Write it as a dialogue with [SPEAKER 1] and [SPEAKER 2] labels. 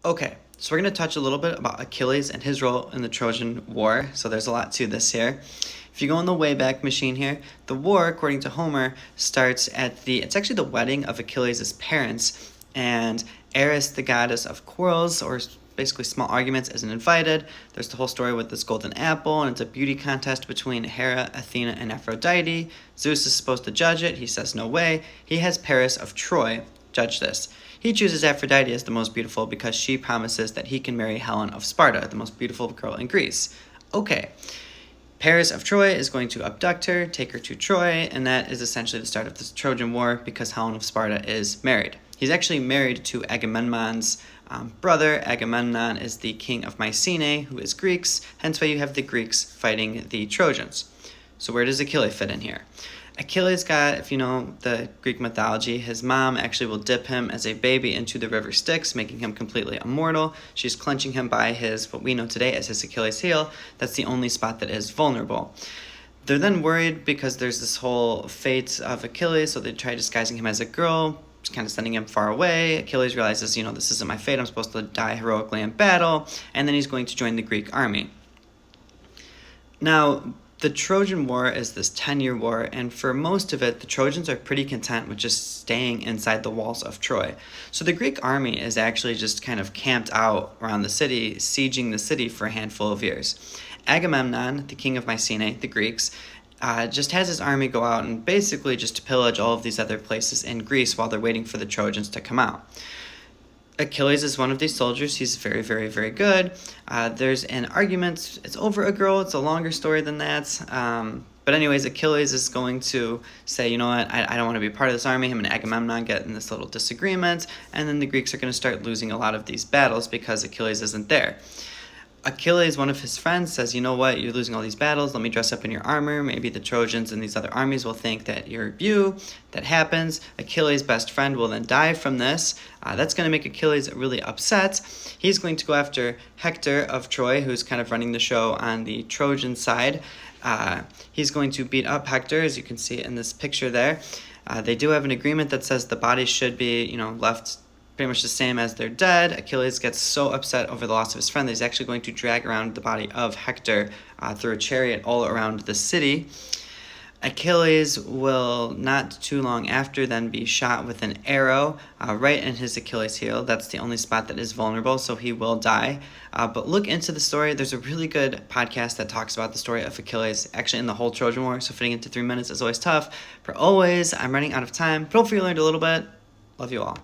[SPEAKER 1] Okay, so we're going to touch a little bit about Achilles and his role in the Trojan War. So there's a lot to this here. If you go in the Wayback Machine here, the war, according to Homer, starts it's actually the wedding of Achilles' parents, and Eris, the goddess of quarrels, or basically small arguments, isn't invited. There's the whole story with this golden apple, and it's a beauty contest between Hera, Athena, and Aphrodite. Zeus is supposed to judge it. He says no way. He has Paris of Troy judge this. He chooses Aphrodite as the most beautiful because she promises that he can marry Helen of Sparta, the most beautiful girl in Greece. Okay, Paris of Troy is going to abduct her, take her to Troy, and that is essentially the start of the Trojan War because Helen of Sparta is married. He's actually married to Agamemnon's brother. Agamemnon is the king of Mycenae, who is Greeks, hence why you have the Greeks fighting the Trojans. So where does Achilles fit in here? Achilles got, if you know the Greek mythology, his mom actually will dip him as a baby into the river Styx, making him completely immortal. She's clenching him by what we know today as his Achilles heel. That's the only spot that is vulnerable. They're then worried because there's this whole fate of Achilles, so they try disguising him as a girl, kind of sending him far away. Achilles realizes, this isn't my fate. I'm supposed to die heroically in battle, and then he's going to join the Greek army. Now, the Trojan War is this 10-year war, and for most of it, the Trojans are pretty content with just staying inside the walls of Troy. So the Greek army is actually just kind of camped out around the city, sieging the city for a handful of years. Agamemnon, the king of Mycenae, the Greeks, just has his army go out and basically just pillage all of these other places in Greece while they're waiting for the Trojans to come out. Achilles is one of these soldiers. He's very, very, very good. There's an argument. It's over a girl. It's a longer story than that. But anyways, Achilles is going to say, you know what, I don't want to be part of this army. Him and Agamemnon get in this little disagreement. And then the Greeks are going to start losing a lot of these battles because Achilles isn't there. Achilles, one of his friends, says, you know what, you're losing all these battles, let me dress up in your armor. Maybe the Trojans and these other armies will think that you're you. That happens. Achilles' best friend will then die from this. That's going to make Achilles really upset. He's going to go after Hector of Troy, who's kind of running the show on the Trojan side. He's going to beat up Hector, as you can see in this picture there. They do have an agreement that says the bodies should be, left pretty much the same as they're dead. Achilles gets so upset over the loss of his friend that he's actually going to drag around the body of Hector through a chariot all around the city. Achilles will not too long after then be shot with an arrow right in his Achilles heel. That's the only spot that is vulnerable, so he will die. But look into the story. There's a really good podcast that talks about the story of Achilles, actually in the whole Trojan War, so fitting into 3 minutes is always tough. For always, I'm running out of time, but hopefully you learned a little bit. Love you all.